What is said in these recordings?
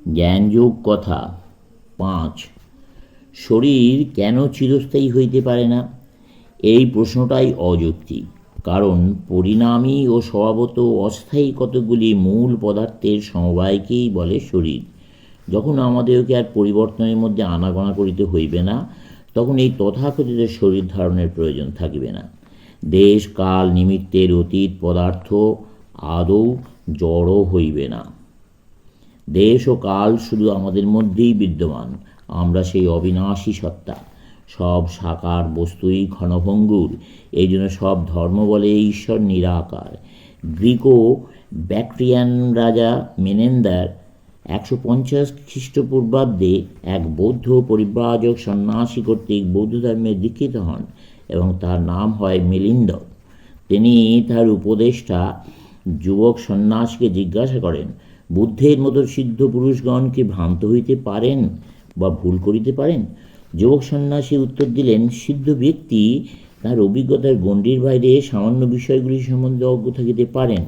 জ্ঞানযোগ কথা 5। শরীর কেন চিরস্থায়ী হইতে পারে না? এই প্রশ্নটাই অযৌক্তিক, কারণ পরিণামী ও স্বভাবত অস্থায়ী কতকগুলি মূল পদার্থের সমবায়কেই বলে শরীর। যখন আমাদেরকে আর পরিবর্তনের মধ্যে আনাগোনা করিতে হইবে না, তখন এই তথাকথিত শরীর ধারণের প্রয়োজন থাকিবে না। দেশ কাল নিমিত্তের অতীত পদার্থ আদৌ জড় হইবে না। দেশ ও কাল শুধু আমাদের মধ্যেই বিদ্যমান। আমরা সেই অবিনাশী সত্তা। সব সাকার বস্তুই ক্ষণভঙ্গুর। এই জন্য সব ধর্ম বলে ঈশ্বর নিরাকার। গ্রিকো ব্যাক্ট্রিয়ান রাজা মেনেন্দার 150 খ্রিস্টপূর্বাব্দে এক বৌদ্ধ পরিব্রাজক সন্ন্যাসী কর্তৃক বৌদ্ধ ধর্মে দীক্ষিত হন এবং তার নাম হয় মিলিন্দ। তিনি তার উপদেষ্টা যুবক সন্ন্যাসীকে জিজ্ঞাসা করেন, বুদ্ধের মতো সিদ্ধ পুরুষগণ কি ভ্রান্ত হইতে পারেন বা ভুল করিতে পারেন? যুবক সন্ন্যাসী উত্তর দিলেন, সিদ্ধ ব্যক্তি তার অভিজ্ঞতার গণ্ডির বাইরে সামান্য বিষয়গুলি সম্বন্ধে অজ্ঞ থাকিতে পারেন,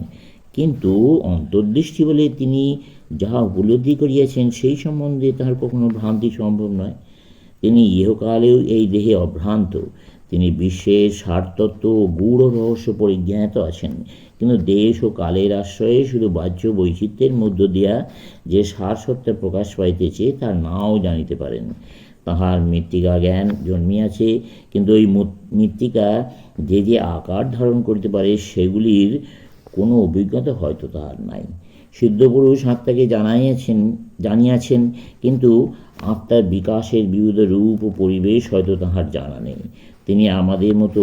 কিন্তু অন্তর্দৃষ্টি বলে তিনি যাহা উপলব্ধি করিয়াছেন সেই সম্বন্ধে তাহার কখনো ভ্রান্তি সম্ভব নয়। তিনি ইহকালেও এই দেহে অভ্রান্ত। তিনি বিশ্বের সারতত্ত্ব ও গূঢ় রহস্য পরিজ্ঞাত আছেন, কিন্তু দেশ ও কালের আশ্রয়ে শুধু বাহ্য বৈচিত্র্যের মধ্য দিয়া যে সারসত্তা প্রকাশ পাইতেছে তা নাও জানিতে পারেন। তাহার মৃত্তিকা জ্ঞান জন্মিয়াছে, কিন্তু ওই মৃত্তিকা যে যে আকার ধারণ করিতে পারে সেগুলির কোনো অভিজ্ঞতা হয়তো তাহার নাই। সিদ্ধপুরুষ আত্মাকে জানিয়াছেন, কিন্তু আত্মার বিকাশের বিবিধ রূপ ও পরিবেশ হয়তো তাহার জানা নেই। তিনি আমাদের মতো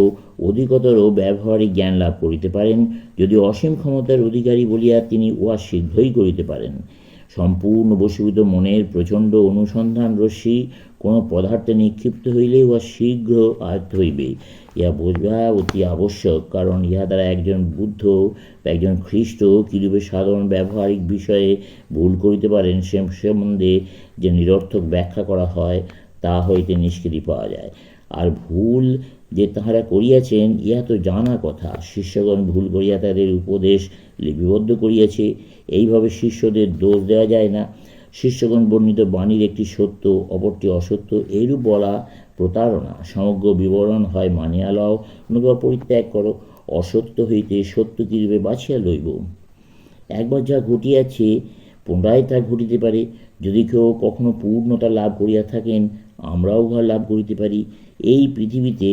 অধিকতর ব্যবহারিক জ্ঞান লাভ করিতে পারেন, যদি অসীম ক্ষমতার অধিকারী বলিয়া তিনি উহা শীঘ্রই করিতে পারেন। সম্পূর্ণ বশীভূত মনের প্রচণ্ড অনুসন্ধান রশ্মি কোনো পদার্থে নিক্ষিপ্ত হইলে উহা শীঘ্র আয়ত্ত হইবে। ইহা বোঝা অতি আবশ্যক, কারণ ইহা দ্বারা একজন বুদ্ধ বা একজন খ্রিস্ট কিরূপে সাধারণ ব্যবহারিক বিষয়ে ভুল করিতে পারেন সে সম্বন্ধে যে নিরর্থক ব্যাখ্যা করা হয় তা হইতে নিষ্কৃতি পাওয়া যায়। আর ভুল যে তাহারা করিয়াছেন ইহা তো জানা কথা। শিষ্যগণ ভুল করিয়া তাদের উপদেশ লিপিবদ্ধ করিয়াছে, এইভাবে শিষ্যদের দোষ দেওয়া যায় না। শিষ্যগণ বর্ণিত বাণীর একটি সত্য অপরটি অসত্য এইরূপ বলা প্রতারণা। সমগ্র বিবরণ হয় মানিয়া লও, নতুবা পরিত্যাগ করো। অসত্য হইতে সত্য কিরূপে বাছিয়া লইব? একবার যা ঘটিয়াছে পুনরায় তা ঘটিতে পারে। যদি কেউ কখনো পূর্ণতা লাভ করিয়া থাকেন, আমরাও উহা লাভ করিতে পারি। এই পৃথিবীতে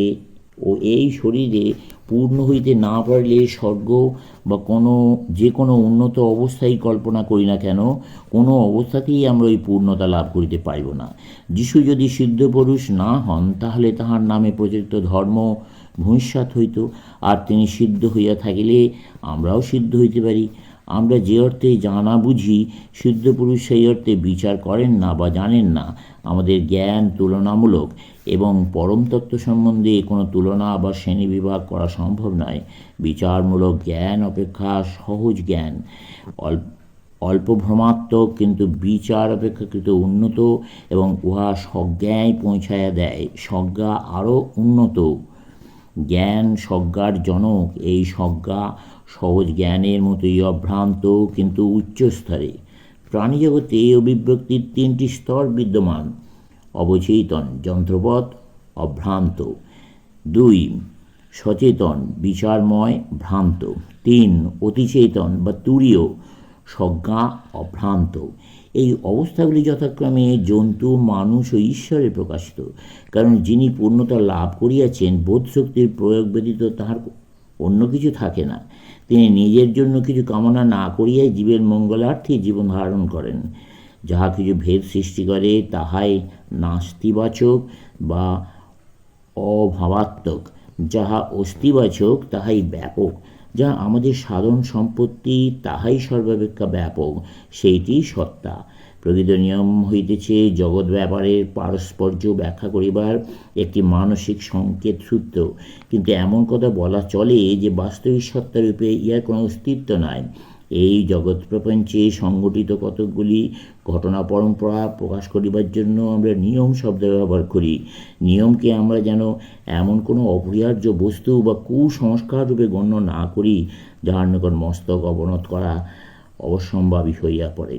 ও এই শরীরে পূর্ণ হইতে না পারলে স্বর্গ বা যে কোনো উন্নত অবস্থায় কল্পনা করি না কেন, কোনো অবস্থাতেই আমরা ওই পূর্ণতা লাভ করিতে পারিব না। যিশু যদি সিদ্ধ পুরুষ না হন, তাহলে তাহার নামে প্রচলিত ধর্ম ভূঁইসাৎ হইত, আর তিনি সিদ্ধ হইয়া থাকিলে আমরাও সিদ্ধ হইতে পারি। আমরা যে অর্থে জানা বুঝি, সিদ্ধ পুরুষ সেই অর্থে বিচার করেন না বা জানেন না। আমাদের জ্ঞান তুলনামূলক এবং পরম তত্ত্ব সম্বন্ধে কোনো তুলনা বা শ্রেণীবিভাগ করা সম্ভব নয়। বিচারমূলক জ্ঞান অপেক্ষা সহজ জ্ঞান অল্প ভ্রমাত্মক, কিন্তু বিচার অপেক্ষাকৃত উন্নত, এবং উহা সজ্ঞায় পৌঁছাইয়া দেয়। সজ্ঞা আরও উন্নত। জ্ঞান সজ্ঞার জনক। এই সজ্ঞা সহজ জ্ঞানের মতোই অভ্রান্ত, কিন্তু উচ্চ স্তরে। প্রাণীজগতে অভিব্যক্তির 3টি স্তর বিদ্যমান: অবচেতন, যন্ত্রবৎ, অভ্রান্ত। 2 সচেতন, বিচারময়, ভ্রান্ত। 3 অতিচেতন বা তুরীয়, সজ্ঞা, অভ্রান্ত। এই অবস্থাগুলি যথাক্রমে জন্তু, মানুষ ও ঈশ্বরে প্রকাশিত। কারণ যিনি পূর্ণতা লাভ করিয়াছেন, বোধশক্তির প্রয়োগ ব্যতীত তাহার অন্য কিছু থাকে না। তিনি নিজের জন্য কিছু কামনা না করিয়াই জীবের মঙ্গলার্থে জীবন ধারণ করেন। যাহা কিছু ভেদ সৃষ্টি করে তাহাই নাস্তিবাচক বা অভাবাত্মক, যাহা অস্তিবাচক তাহাই ব্যাপক। যা আমাদের সাধন সম্পত্তি তাহাই সর্বাপেক্ষা ব্যাপক, সেইটি সত্তা। প্রকৃত নিয়ম হইতেছে জগৎ ব্যাপারের পারস্পর্য ব্যাখ্যা করিবার একটি মানসিক সংকেত সূত্র। কিন্তু এমন কথা বলা চলে যে বাস্তবিক সত্তারূপে ইহার কোনো অস্তিত্ব নাই। এই জগৎ প্রপঞ্চে সংঘটিত কতকগুলি ঘটনা পরম্পরা প্রকাশ করিবার জন্য আমরা নিয়ম শব্দ ব্যবহার করি। নিয়মকে আমরা যেন এমন কোনো অপরিহার্য বস্তু বা কুসংস্কার রূপে গণ্য না করি, যাহার নিকট মস্তক অবনত করা অবশ্যম্ভাবী হইয়া পড়ে।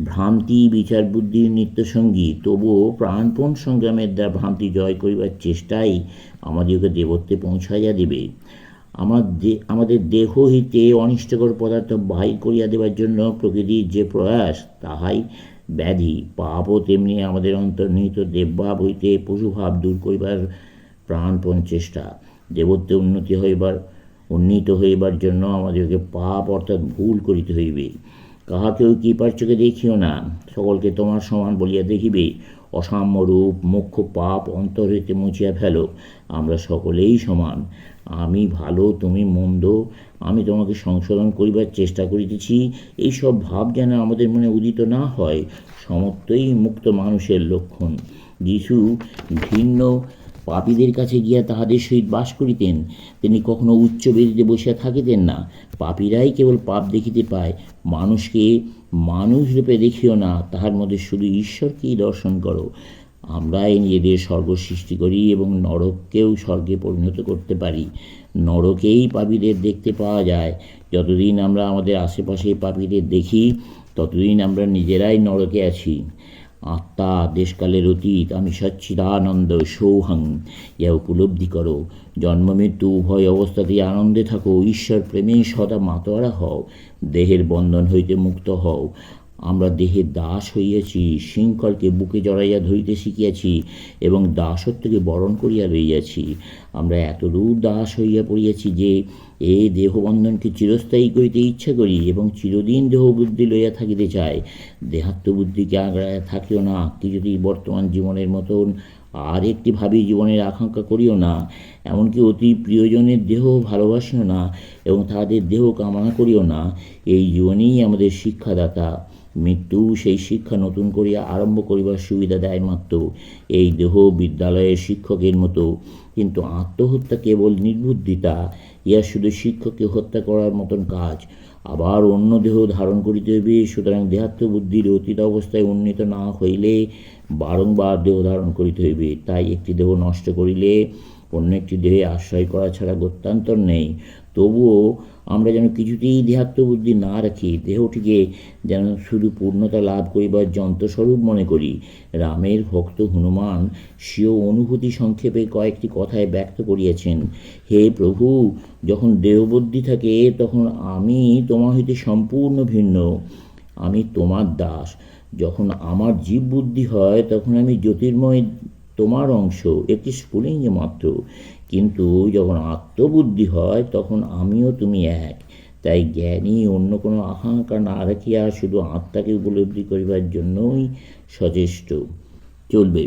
ভ্রান্তি বিচার বুদ্ধির নিত্যসঙ্গী, তবুও প্রাণপণ সংগ্রামের দ্বারা ভ্রান্তি জয় করিবার চেষ্টাই আমাদিগকে দেবত্বে পৌঁছাইয়া দিবে। আমাদের দেহ হইতে অনিষ্টকর পদার্থ বাহির করিয়া দেবার জন্য প্রকৃতির যে প্রয়াস, তাহাই ব্যাধি। পাপও তেমনি আমাদের অন্তর্নিহিত দেবভাব হইতে পশুভাব দূর করিবার প্রাণপণ চেষ্টা। দেবত্বে উন্নীত হইবার জন্য আমাদেরকে পাপ অর্থাৎ ভুল করিতে হইবে। কাহাকেও কৃপার চোখে দেখিও না, সকলকে তোমার সমান বলিয়া দেখিবে। অসাম্যরূপ মুখ্য পাপ অন্তর হইতে মুছিয়া ফেলো। আমরা সকলেই সমান। আমি ভালো, তুমি মন্দ, আমি তোমাকে সংশোধন করিবার চেষ্টা করিতেছি, এইসব ভাব যেন আমাদের মনে উদিত না হয়, সমস্তই মুক্ত মানুষের লক্ষণ। যিশু ভিন্ন পাপীদের কাছে গিয়া তাহাদের সহিত বাস করিতেন। তিনি কখনো উচ্চ বেদিতে বসিয়া থাকিতেন না। পাপীরাই কেবল পাপ দেখিতে পায়। মানুষকে মানুষরূপে দেখিও না, তাহার মধ্যে শুধু ঈশ্বরকেই দর্শন করো। আমরাই নিজেদের স্বর্গ সৃষ্টি করি এবং নরককেও স্বর্গে পরিণত করতে পারি। নরকেই পাপীদের দেখতে পাওয়া যায়। যতদিন আমরা আমাদের আশেপাশে পাপীদের দেখি, ততদিন আমরা নিজেরাই নরকে আছি। আত্মা দেশকালের অতীত, আমি সচ্চিদানন্দ সৌহং, ইহা উপলব্ধি করো। জন্ম মৃত্যু উভয় অবস্থাতেই আনন্দে থাকো। ঈশ্বর প্রেমে সদা মাতোয়ারা হও। দেহের বন্ধন হইতে মুক্ত হও। আমরা দেহের দাস হইয়াছি, শৃঙ্খলকে বুকে জড়াইয়া ধরিতে শিখিয়াছি এবং দাসত্বকে বরণ করিয়া লইয়াছি। আমরা এতদূর দাস হইয়া পড়িয়াছি যে এই দেহবন্ধনকে চিরস্থায়ী করিতে ইচ্ছা করি এবং চিরদিন দেহবুদ্ধি লইয়া থাকিতে চাই। দেহাত্মবুদ্ধিকে আগ্রায় থাকিও না। কিছুতেই বর্তমান জীবনের মতন আর একটি ভাবি জীবনের আকাঙ্ক্ষা করিও না। এমনকি অতি প্রিয়জনের দেহ ভালোবাসিও না এবং তাহাদের দেহ কামনা করিও না। এই জীবনেই আমাদের শিক্ষাদাতা। মৃত্যু সেই শিক্ষা নতুন করিয়া আরম্ভ করিবার সুবিধা দেয় মাত্র। এই দেহ বিদ্যালয়ের শিক্ষকের মতো, কিন্তু আত্মহত্যা কেবল নির্বুদ্ধিতা। ইহা শুধু শিক্ষককে হত্যা করার মতন কাজ। আবার অন্য দেহ ধারণ করিতে হইবে। সুতরাং দেহাত্মবুদ্ধির অতীত অবস্থায় উন্নীত না হইলে বারংবার দেহ ধারণ করিতে হইবে। তাই একটি দেহ নষ্ট করিলে অন্য একটি দেহে আশ্রয় করা ছাড়া গত্যান্তর নেই। তবুও আমরা যেন কিছুতেই দেহাত্মবুদ্ধি না রাখি, দেহটিকে যেন শুধু পূর্ণতা লাভ করিবার যন্ত্রস্বরূপ মনে করি। রামের ভক্ত হনুমান স্বীয় অনুভূতি সংক্ষেপে কয়েকটি কথায় ব্যক্ত করিয়াছেন। হে প্রভু, যখন দেহবুদ্ধি থাকে তখন আমি তোমার হইতে সম্পূর্ণ ভিন্ন, আমি তোমার দাস। যখন আমার জীব বুদ্ধি হয় তখন আমি জ্যোতির্ময় তোমার অংশ, একটি স্ফুলিঙ্গে মাত্র। কিন্তু যখন আত্মবুদ্ধি হয় তখন আমিও তুমি এক। তাই জ্ঞানী অন্য কোনো আকাঙ্ক্ষা না রাখিয়া শুধু আত্মাকে উপলব্ধি করিবার জন্যই সচেষ্ট চলবে।